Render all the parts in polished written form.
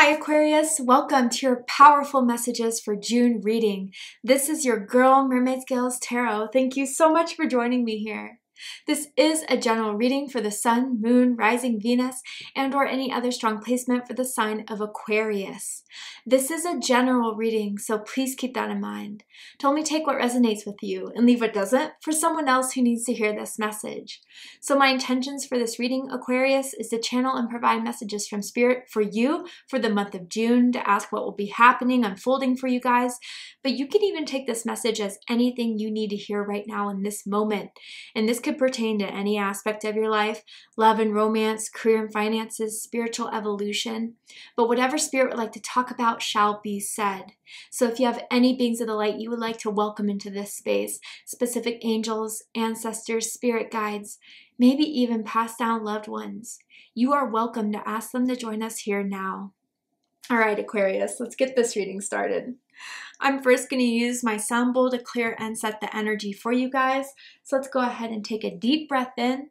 Hi Aquarius, welcome to your powerful messages for June reading. This is your girl Mermaid Scales Tarot. Thank you so much for joining me here. This is a general reading for the Sun, Moon, Rising Venus, and or any other strong placement for the sign of Aquarius. This is a general reading, so please keep that in mind. To only take what resonates with you and leave what doesn't for someone else who needs to hear this message. So my intentions for this reading, Aquarius, is to channel and provide messages from Spirit for you for the month of June, to ask what will be happening, unfolding for you guys. But you can even take this message as anything you need to hear right now in this moment. And this could pertain to any aspect of your life, love and romance, career and finances, spiritual evolution. But whatever Spirit would like to talk about shall be said. So if you have any beings of the light you would like to welcome into this space, specific angels, ancestors, spirit guides, maybe even passed down loved ones, you are welcome to ask them to join us here now. All right, Aquarius, let's get this reading started. I'm first going to use my sound bowl to clear and set the energy for you guys. So let's go ahead and take a deep breath in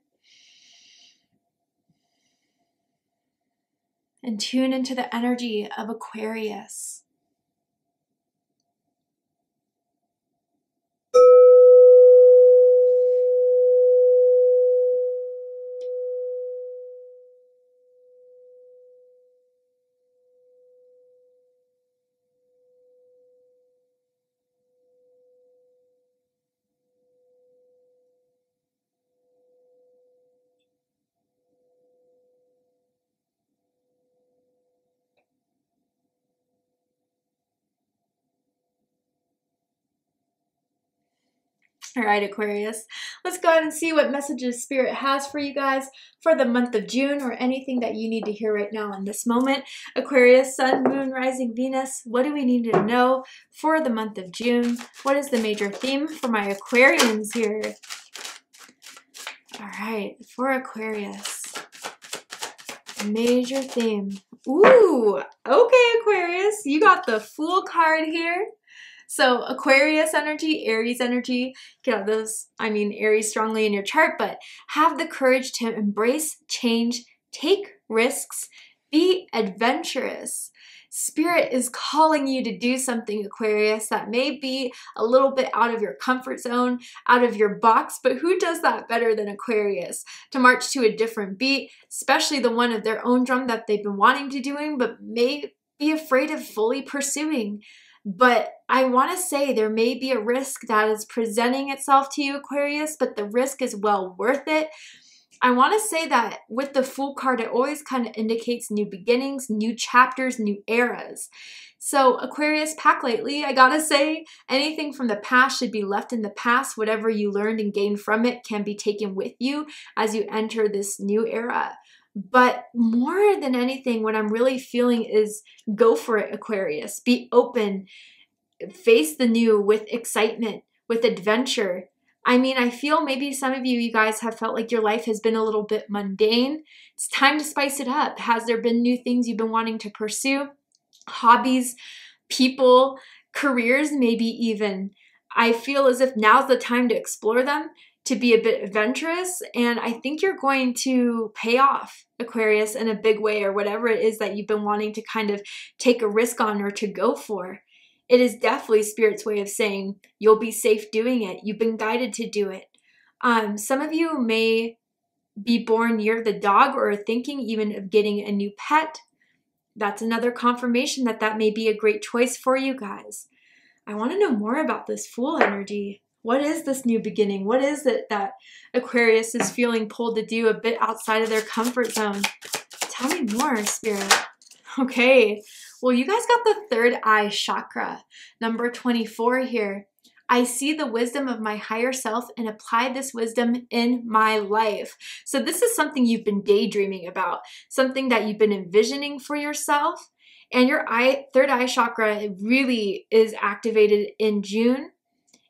and tune into the energy of Aquarius. All right, Aquarius, let's go ahead and see what messages Spirit has for you guys for the month of June, or anything that you need to hear right now in this moment. Aquarius, Sun, Moon, Rising Venus, what do we need to know for the month of June? What is the major theme for my Aquarians here? All right, for Aquarius, major theme. Ooh, okay, Aquarius, you got the Fool card here. So Aquarius energy, Aries energy, get out those, Aries strongly in your chart, but have the courage to embrace change, take risks, be adventurous. Spirit is calling you to do something, Aquarius, that may be a little bit out of your comfort zone, out of your box, but who does that better than Aquarius? To march to a different beat, especially the one of their own drum that they've been wanting to doing, but may be afraid of fully pursuing. But I want to say there may be a risk that is presenting itself to you, Aquarius, but the risk is well worth it. I want to say that with the Fool card, it always kind of indicates new beginnings, new chapters, new eras. So Aquarius, pack lightly. I gotta say, anything from the past should be left in the past. Whatever you learned and gained from it can be taken with you as you enter this new era. But more than anything, what I'm really feeling is go for it, Aquarius. Be open. Face the new with excitement, with adventure. I feel maybe some of you guys have felt like your life has been a little bit mundane. It's time to spice it up. Has there been new things you've been wanting to pursue? Hobbies, people, careers, maybe even. I feel as if now's the time to explore them, to be a bit adventurous, and I think you're going to pay off, Aquarius, in a big way, or whatever it is that you've been wanting to kind of take a risk on or to go for. It is definitely Spirit's way of saying you'll be safe doing it. You've been guided to do it. Some of you may be born near the dog or are thinking even of getting a new pet. That's another confirmation that that may be a great choice for you guys. I want to know more about this Fool energy. What is this new beginning? What is it that Aquarius is feeling pulled to do a bit outside of their comfort zone? Tell me more, Spirit. Okay, well, you guys got the third eye chakra, number 24 here. I see the wisdom of my higher self and apply this wisdom in my life. So this is something you've been daydreaming about, something that you've been envisioning for yourself. And your third eye chakra really is activated in June.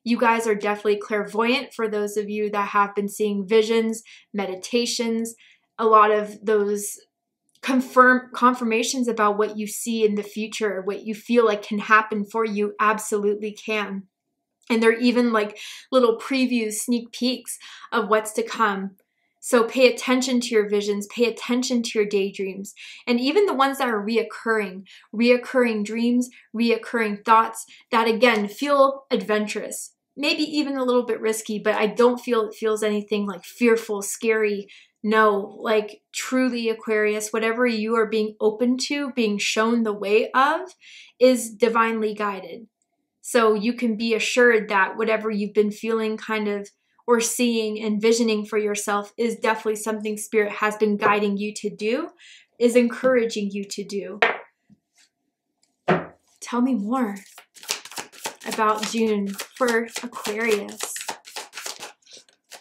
You guys are definitely clairvoyant for those of you that have been seeing visions, meditations, a lot of those confirmations about what you see in the future, what you feel like can happen for you absolutely can. And they're even like little previews, sneak peeks of what's to come. So pay attention to your visions, pay attention to your daydreams, and even the ones that are reoccurring dreams, reoccurring thoughts that again feel adventurous, maybe even a little bit risky, but I don't feel it feels anything like fearful, scary. No, like truly Aquarius, whatever you are being open to, being shown the way of, is divinely guided. So you can be assured that whatever you've been feeling kind of or seeing and visioning for yourself is definitely something Spirit has been guiding you to do, is encouraging you to do. Tell me more about June for Aquarius.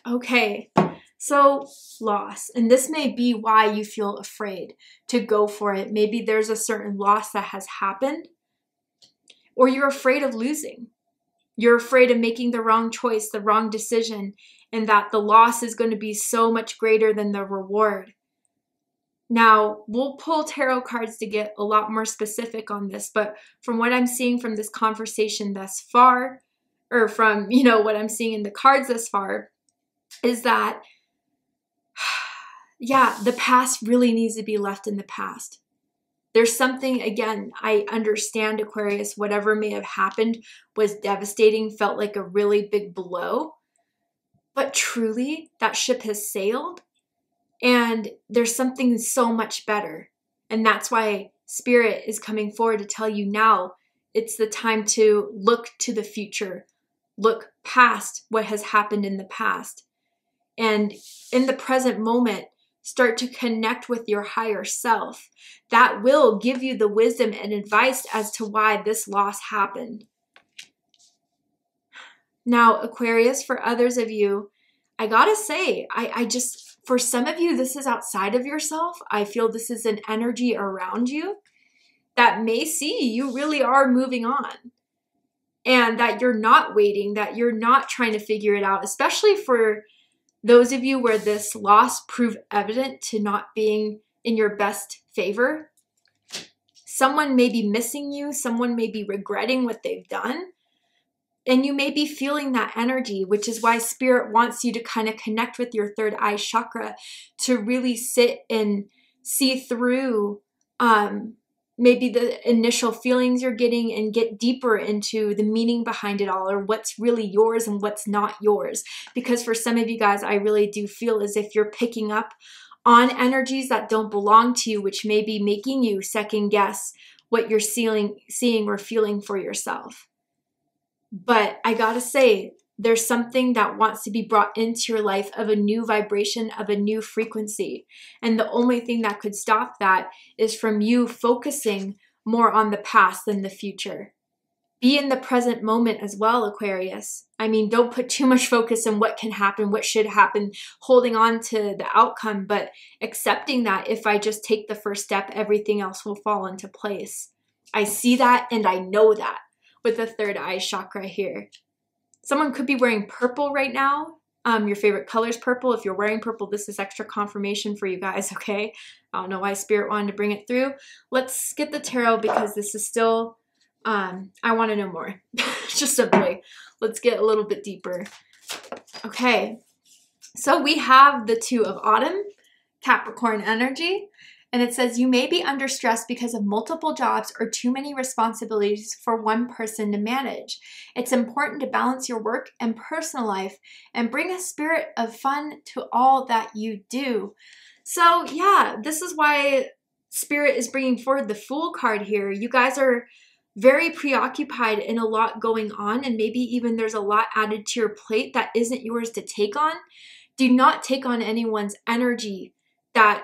Okay, so loss. And this may be why you feel afraid to go for it. Maybe there's a certain loss that has happened, or you're afraid of losing. You're afraid of making the wrong choice, the wrong decision, and that the loss is going to be so much greater than the reward. Now, we'll pull tarot cards to get a lot more specific on this, but from what I'm seeing from this conversation thus far, or from, what I'm seeing in the cards thus far, is that, yeah, the past really needs to be left in the past. There's something, again, I understand, Aquarius, whatever may have happened was devastating, felt like a really big blow. But truly, that ship has sailed, and there's something so much better. And that's why Spirit is coming forward to tell you now it's the time to look to the future, look past what has happened in the past. And in the present moment, start to connect with your higher self. That will give you the wisdom and advice as to why this loss happened. Now, Aquarius, for others of you, I gotta say, I just, for some of you, this is outside of yourself. I feel this is an energy around you that may see you really are moving on. And that you're not waiting, that you're not trying to figure it out, especially for those of you where this loss proved evident to not being in your best favor. Someone may be missing you. Someone may be regretting what they've done. And you may be feeling that energy, which is why Spirit wants you to kind of connect with your third eye chakra to really sit and see through maybe the initial feelings you're getting and get deeper into the meaning behind it all, or what's really yours and what's not yours. Because for some of you guys, I really do feel as if you're picking up on energies that don't belong to you, which may be making you second guess what you're seeing or feeling for yourself. But I gotta say, there's something that wants to be brought into your life of a new vibration, of a new frequency. And the only thing that could stop that is from you focusing more on the past than the future. Be in the present moment as well, Aquarius. I mean, don't put too much focus on what can happen, what should happen, holding on to the outcome, but accepting that if I just take the first step, everything else will fall into place. I see that and I know that with the third eye chakra here. Someone could be wearing purple right now. Your favorite color is purple. If you're wearing purple, this is extra confirmation for you guys, okay? I don't know why Spirit wanted to bring it through. Let's get the tarot because this is still, I want to know more. Just simply, let's get a little bit deeper. Okay, so we have the Two of Autumn, Capricorn energy. And it says, you may be under stress because of multiple jobs or too many responsibilities for one person to manage. It's important to balance your work and personal life and bring a spirit of fun to all that you do. So yeah, this is why Spirit is bringing forward the Fool card here. You guys are very preoccupied and a lot going on, and maybe even there's a lot added to your plate that isn't yours to take on. Do not take on anyone's energy that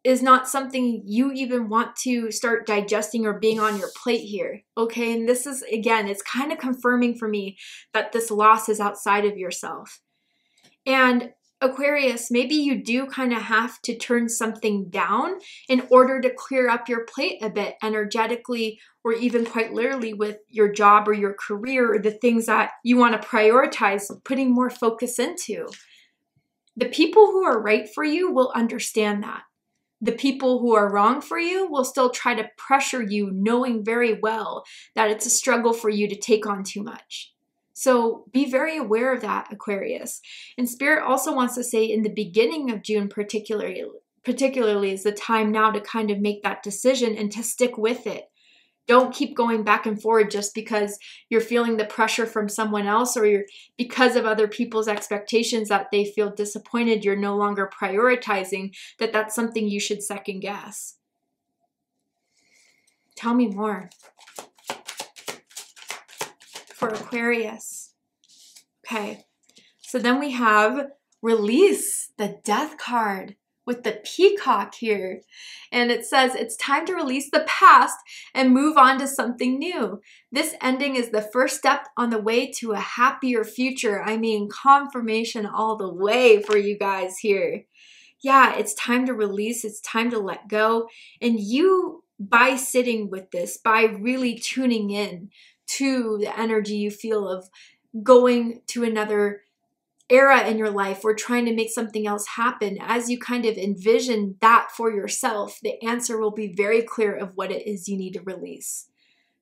is not something you even want to start digesting or being on your plate here, okay? And this is, again, it's kind of confirming for me that this loss is outside of yourself. And Aquarius, maybe you do kind of have to turn something down in order to clear up your plate a bit energetically, or even quite literally with your job or your career, or the things that you want to prioritize putting more focus into. The people who are right for you will understand that. The people who are wrong for you will still try to pressure you, knowing very well that it's a struggle for you to take on too much. So be very aware of that, Aquarius. And Spirit also wants to say in the beginning of June particularly is the time now to kind of make that decision and to stick with it. Don't keep going back and forward just because you're feeling the pressure from someone else, or you're because of other people's expectations that they feel disappointed you're no longer prioritizing, that's something you should second guess. Tell me more. For Aquarius. Okay. So then we have release, the Death card with the peacock here. And it says it's time to release the past and move on to something new. This ending is the first step on the way to a happier future. I mean, confirmation all the way for you guys here. Yeah, it's time to release. It's time to let go. And you, by sitting with this, by really tuning in to the energy you feel of going to another era in your life or trying to make something else happen, as you kind of envision that for yourself, the answer will be very clear of what it is you need to release.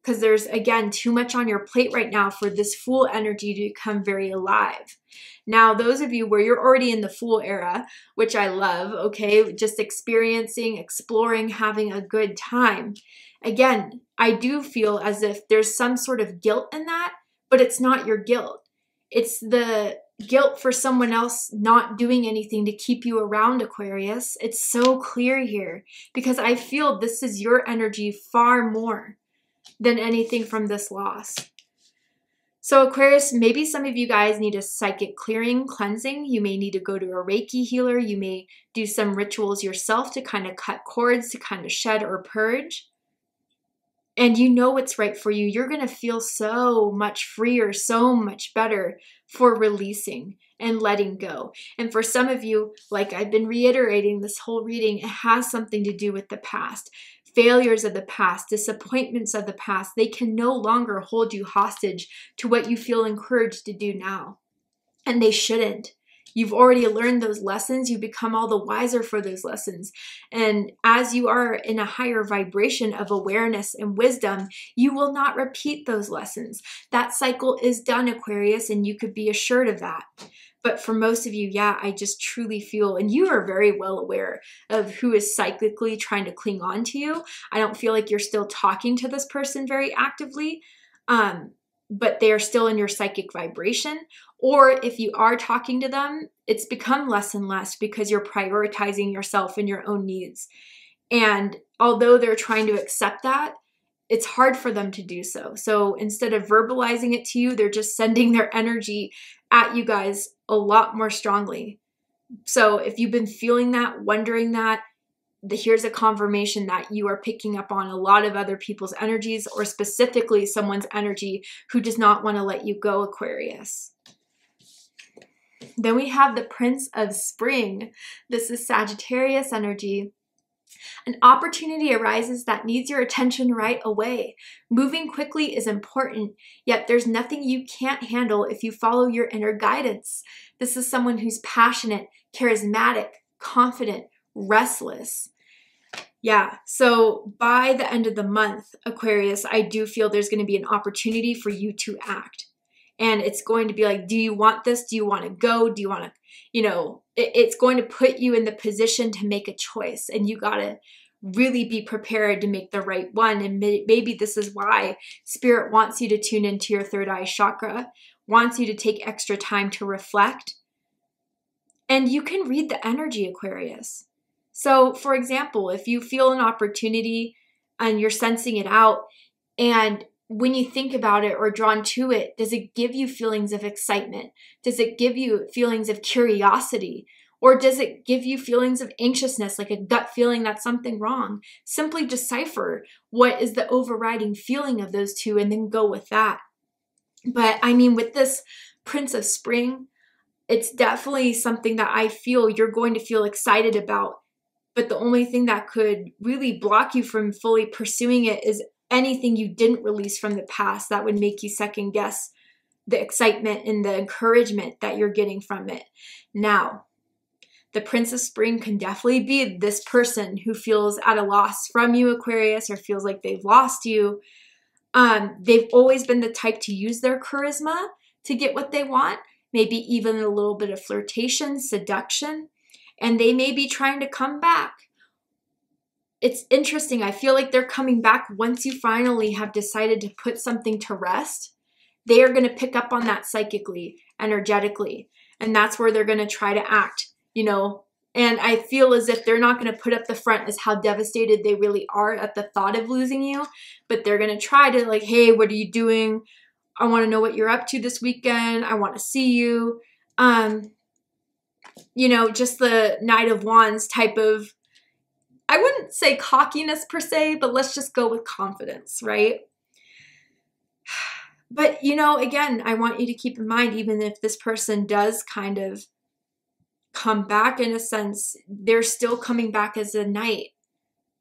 Because there's, again, too much on your plate right now for this Fool energy to become very alive. Now, those of you where you're already in the Fool era, which I love, okay, just experiencing, exploring, having a good time. Again, I do feel as if there's some sort of guilt in that, but it's not your guilt. It's the guilt for someone else not doing anything to keep you around, Aquarius. It's so clear here because I feel this is your energy far more than anything from this loss. So Aquarius, maybe some of you guys need a psychic clearing, cleansing. You may need to go to a Reiki healer. You may do some rituals yourself to kind of cut cords, to kind of shed or purge. And you know what's right for you. You're going to feel so much freer, so much better for releasing and letting go. And for some of you, like I've been reiterating this whole reading, it has something to do with the past. Failures of the past, disappointments of the past, they can no longer hold you hostage to what you feel encouraged to do now. And they shouldn't. You've already learned those lessons. You become all the wiser for those lessons. And as you are in a higher vibration of awareness and wisdom, you will not repeat those lessons. That cycle is done, Aquarius, and you could be assured of that. But for most of you, yeah, I just truly feel, and you are very well aware of who is cyclically trying to cling on to you. I don't feel like you're still talking to this person very actively, but they are still in your psychic vibration. Or if you are talking to them, it's become less and less because you're prioritizing yourself and your own needs. And although they're trying to accept that, it's hard for them to do so. So instead of verbalizing it to you, they're just sending their energy at you guys a lot more strongly. So if you've been feeling that, wondering that, here's a confirmation that you are picking up on a lot of other people's energies, or specifically someone's energy who does not want to let you go, Aquarius. Then we have the Prince of Spring. This is Sagittarius energy. An opportunity arises that needs your attention right away. Moving quickly is important, yet there's nothing you can't handle if you follow your inner guidance. This is someone who's passionate, charismatic, confident, restless. Yeah, so by the end of the month, Aquarius, I do feel there's going to be an opportunity for you to act. And it's going to be like, do you want this? Do you want to go? Do you want to, it's going to put you in the position to make a choice. And you got to really be prepared to make the right one. And maybe this is why Spirit wants you to tune into your third eye chakra, wants you to take extra time to reflect. And you can read the energy, Aquarius. So for example, if you feel an opportunity and you're sensing it out, and when you think about it or drawn to it, does it give you feelings of excitement? Does it give you feelings of curiosity? Or does it give you feelings of anxiousness, like a gut feeling that something wrong? Simply decipher what is the overriding feeling of those two and then go with that. But I mean, with this Prince of Spring, it's definitely something that I feel you're going to feel excited about. But the only thing that could really block you from fully pursuing it is anything you didn't release from the past that would make you second guess the excitement and the encouragement that you're getting from it. Now, the Prince of Spring can definitely be this person who feels at a loss from you, Aquarius, or feels like they've lost you. They've always been the type to use their charisma to get what they want, maybe even a little bit of flirtation, seduction, and they may be trying to come back. It's interesting. I feel like they're coming back once you finally have decided to put something to rest. They are going to pick up on that psychically, energetically, and that's where they're going to try to act, you know. And I feel as if they're not going to put up the front as how devastated they really are at the thought of losing you, but they're going to try to like, hey, what are you doing? I want to know what you're up to this weekend. I want to see you. You know, just the Knight of Wands type of, I wouldn't say cockiness per se, but let's just go with confidence, right? But, you know, again, I want you to keep in mind, even if this person does kind of come back in a sense, they're still coming back as a knight.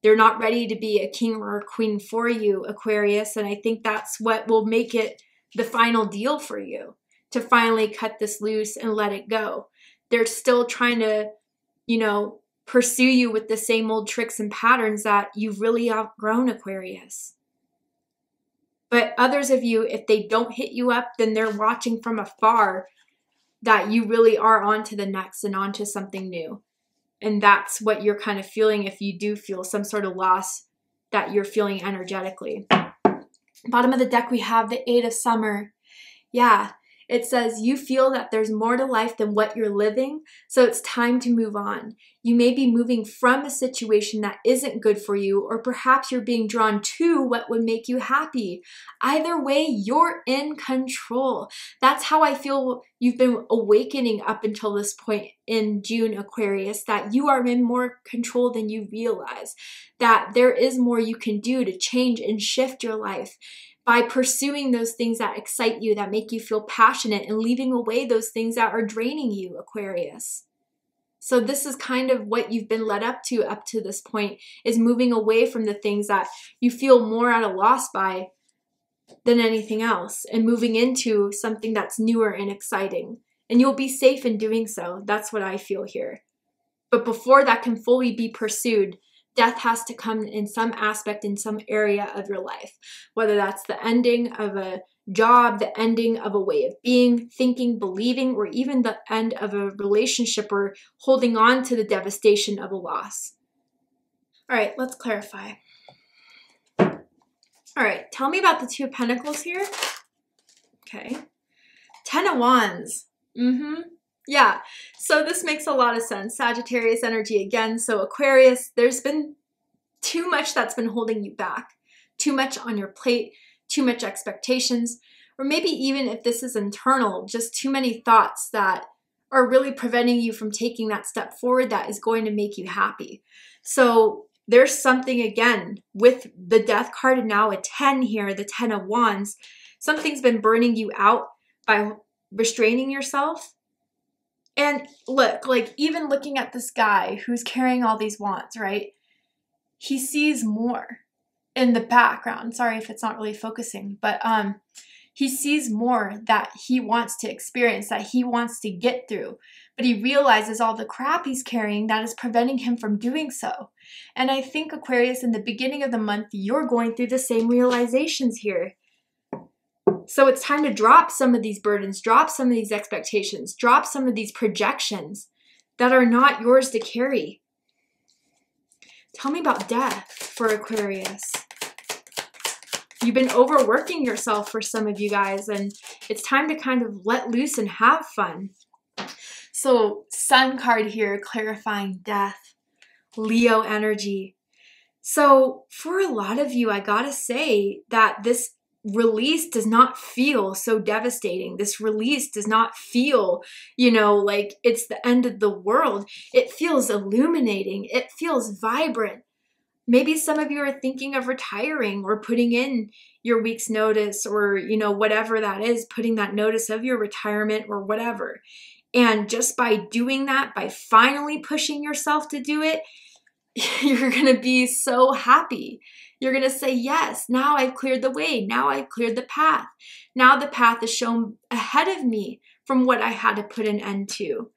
They're not ready to be a king or a queen for you, Aquarius. And I think that's what will make it the final deal for you, to finally cut this loose and let it go. They're still trying to, you know, pursue you with the same old tricks and patterns that you've really outgrown, Aquarius. But others of you, if they don't hit you up, then they're watching from afar that you really are on to the next and on to something new. And that's what you're kind of feeling if you do feel some sort of loss that you're feeling energetically. Bottom of the deck, we have the Eight of Summer. Yeah, it says you feel that there's more to life than what you're living, so it's time to move on. You may be moving from a situation that isn't good for you, or perhaps you're being drawn to what would make you happy. Either way, you're in control. That's how I feel you've been awakening up until this point in June, Aquarius, that you are in more control than you realize, that there is more you can do to change and shift your life by pursuing those things that excite you, that make you feel passionate, and leaving away those things that are draining you, Aquarius. So this is kind of what you've been led up to this point, is moving away from the things that you feel more at a loss by than anything else, and moving into something that's newer and exciting. And you'll be safe in doing so. That's what I feel here. But before that can fully be pursued, death has to come in some aspect, in some area of your life, whether that's the ending of a job, the ending of a way of being, thinking, believing, or even the end of a relationship, or holding on to the devastation of a loss. All right, let's clarify. All right, tell me about the Two of Pentacles here. Okay. Ten of Wands. Yeah, so this makes a lot of sense. Sagittarius energy again. So Aquarius, there's been too much that's been holding you back. Too much on your plate, too much expectations, or maybe even if this is internal, just too many thoughts that are really preventing you from taking that step forward that is going to make you happy. So there's something, again, with the Death card and now a 10 here, the 10 of Wands, something's been burning you out by restraining yourself. And look, like even looking at this guy who's carrying all these wands, right? He sees more in the background. Sorry if it's not really focusing, but he sees more that he wants to experience, that he wants to get through. But he realizes all the crap he's carrying that is preventing him from doing so. And I think, Aquarius, in the beginning of the month, you're going through the same realizations here. So it's time to drop some of these burdens, drop some of these expectations, drop some of these projections that are not yours to carry. Tell me about death for Aquarius. You've been overworking yourself for some of you guys, and it's time to kind of let loose and have fun. So Sun card here, clarifying death, Leo energy. So for a lot of you, I gotta say that this release does not feel so devastating. This release does not feel, you know, like it's the end of the world. It feels illuminating. It feels vibrant. Maybe some of you are thinking of retiring or putting in your week's notice, or, you know, whatever that is, putting that notice of your retirement or whatever. And just by doing that, by finally pushing yourself to do it, you're going to be so happy. You're going to say, yes, now I've cleared the way. Now I've cleared the path. Now the path is shown ahead of me from what I had to put an end to.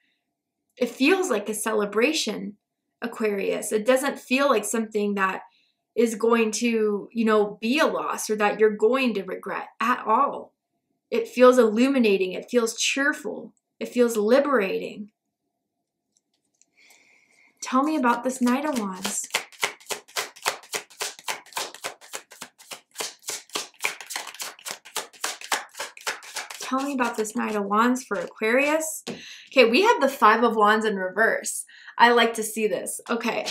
It feels like a celebration, Aquarius. It doesn't feel like something that is going to, you know, be a loss or that you're going to regret at all. It feels illuminating. It feels cheerful. It feels liberating. Tell me about this Knight of Wands. Tell me about this Knight of Wands for Aquarius. Okay, we have the Five of Wands in reverse. I like to see this. Okay,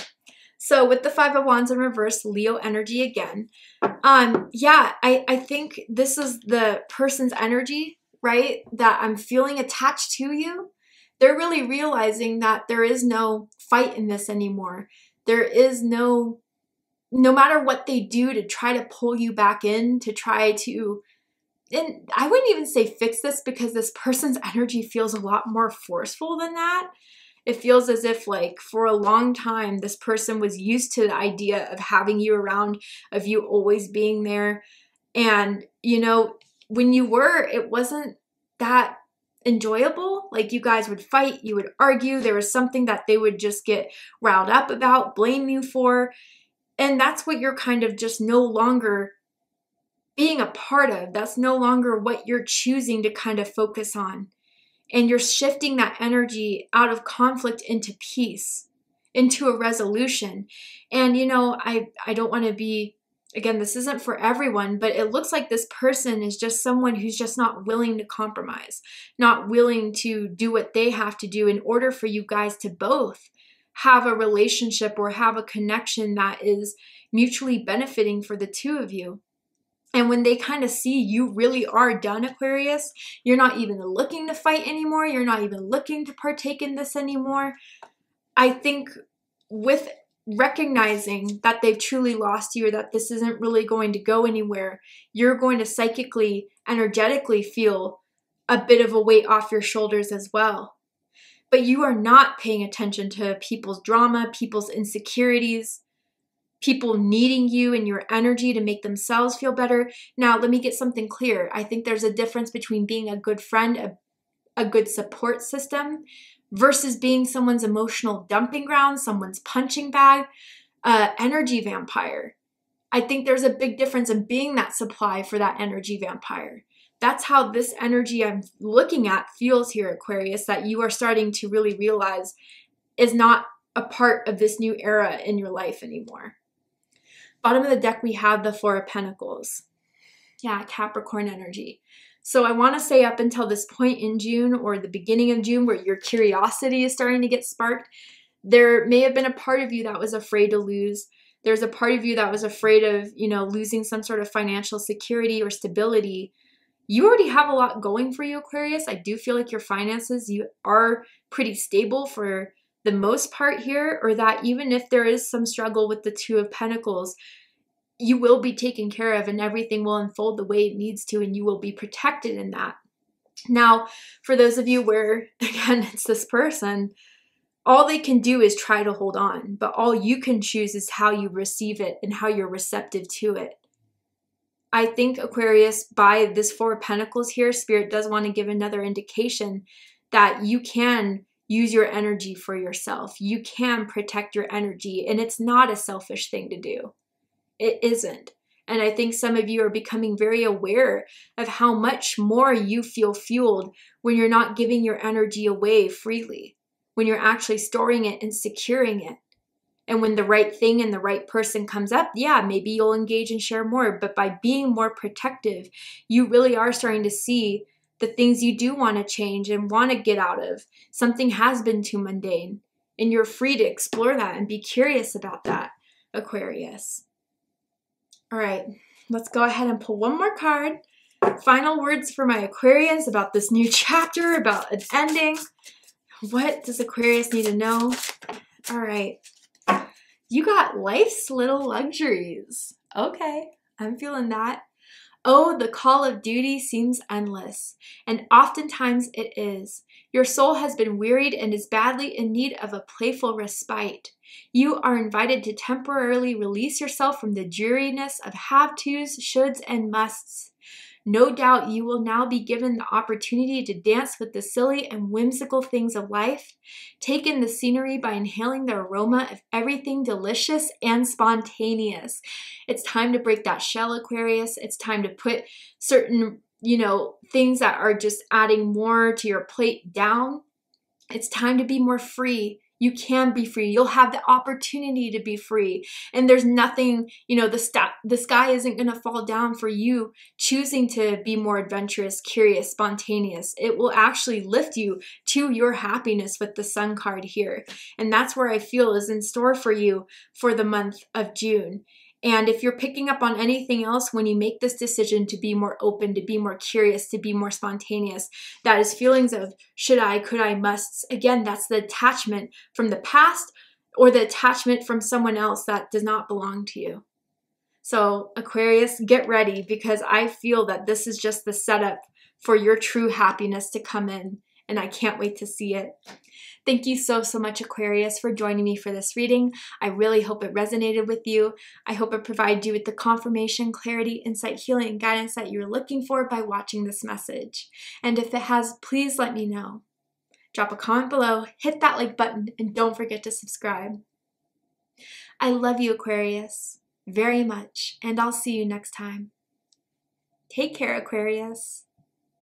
so with the Five of Wands in reverse, Leo energy again. Yeah, I think this is the person's energy, right? That I'm feeling attached to you. They're really realizing that there is no fight in this anymore. There is no matter what they do to try to pull you back in, to try to, and I wouldn't even say fix this, because this person's energy feels a lot more forceful than that. It feels as if, like, for a long time, this person was used to the idea of having you around, of you always being there. And, you know, when you were, it wasn't that enjoyable. Like, you guys would fight, you would argue. There was something that they would just get riled up about, blame you for. And that's what you're kind of just no longer being a part of. That's no longer what you're choosing to kind of focus on. And you're shifting that energy out of conflict into peace, into a resolution. And, you know, I don't want to be, again, this isn't for everyone, but it looks like this person is just someone who's just not willing to compromise, not willing to do what they have to do in order for you guys to both have a relationship or have a connection that is mutually benefiting for the two of you. And when they kind of see you really are done, Aquarius, you're not even looking to fight anymore. You're not even looking to partake in this anymore. I think with recognizing that they've truly lost you, or that this isn't really going to go anywhere, you're going to psychically, energetically feel a bit of a weight off your shoulders as well. But you are not paying attention to people's drama, people's insecurities, people needing you and your energy to make themselves feel better. Now, let me get something clear. I think there's a difference between being a good friend, a good support system, versus being someone's emotional dumping ground, someone's punching bag, energy vampire. I think there's a big difference in being that supply for that energy vampire. That's how this energy I'm looking at feels here, Aquarius, that you are starting to really realize is not a part of this new era in your life anymore. Bottom of the deck, we have the Four of Pentacles. Yeah, Capricorn energy. So I want to say up until this point in June, or the beginning of June, where your curiosity is starting to get sparked, there may have been a part of you that was afraid to lose. There's a part of you that was afraid of, you know, losing some sort of financial security or stability. You already have a lot going for you, Aquarius. I do feel like your finances, you are pretty stable for the most part here, or that even if there is some struggle with the Two of Pentacles, you will be taken care of and everything will unfold the way it needs to, and you will be protected in that. Now, for those of you where, again, it's this person, all they can do is try to hold on, but all you can choose is how you receive it and how you're receptive to it. I think, Aquarius, by this Four of Pentacles here, Spirit does want to give another indication that you can use your energy for yourself. You can protect your energy, and it's not a selfish thing to do. It isn't. And I think some of you are becoming very aware of how much more you feel fueled when you're not giving your energy away freely, when you're actually storing it and securing it. And when the right thing and the right person comes up, yeah, maybe you'll engage and share more. But by being more protective, you really are starting to see the things you do want to change and want to get out of. Something has been too mundane, and you're free to explore that and be curious about that, Aquarius. All right, let's go ahead and pull one more card. Final words for my Aquarians about this new chapter, about an ending. What does Aquarius need to know? All right. You got life's little luxuries. Okay, I'm feeling that. Oh, the call of duty seems endless, and oftentimes it is. Your soul has been wearied and is badly in need of a playful respite. You are invited to temporarily release yourself from the dreariness of have-tos, shoulds, and musts. No doubt you will now be given the opportunity to dance with the silly and whimsical things of life. Take in the scenery by inhaling the aroma of everything delicious and spontaneous. It's time to break that shell, Aquarius. It's time to put certain things that are just adding more to your plate down. It's time to be more free. You can be free. You'll have the opportunity to be free. And there's nothing, the sky isn't going to fall down for you choosing to be more adventurous, curious, spontaneous. It will actually lift you to your happiness with the Sun card here. And that's where I feel is in store for you for the month of June. And if you're picking up on anything else when you make this decision to be more open, to be more curious, to be more spontaneous, that is feelings of should I, could I, musts. Again, that's the attachment from the past or the attachment from someone else that does not belong to you. So Aquarius, get ready, because I feel that this is just the setup for your true happiness to come in, and I can't wait to see it. Thank you so much, Aquarius, for joining me for this reading. I really hope it resonated with you. I hope it provided you with the confirmation, clarity, insight, healing, and guidance that you're looking for by watching this message. And if it has, please let me know. Drop a comment below, hit that like button, and don't forget to subscribe. I love you, Aquarius, very much, and I'll see you next time. Take care, Aquarius.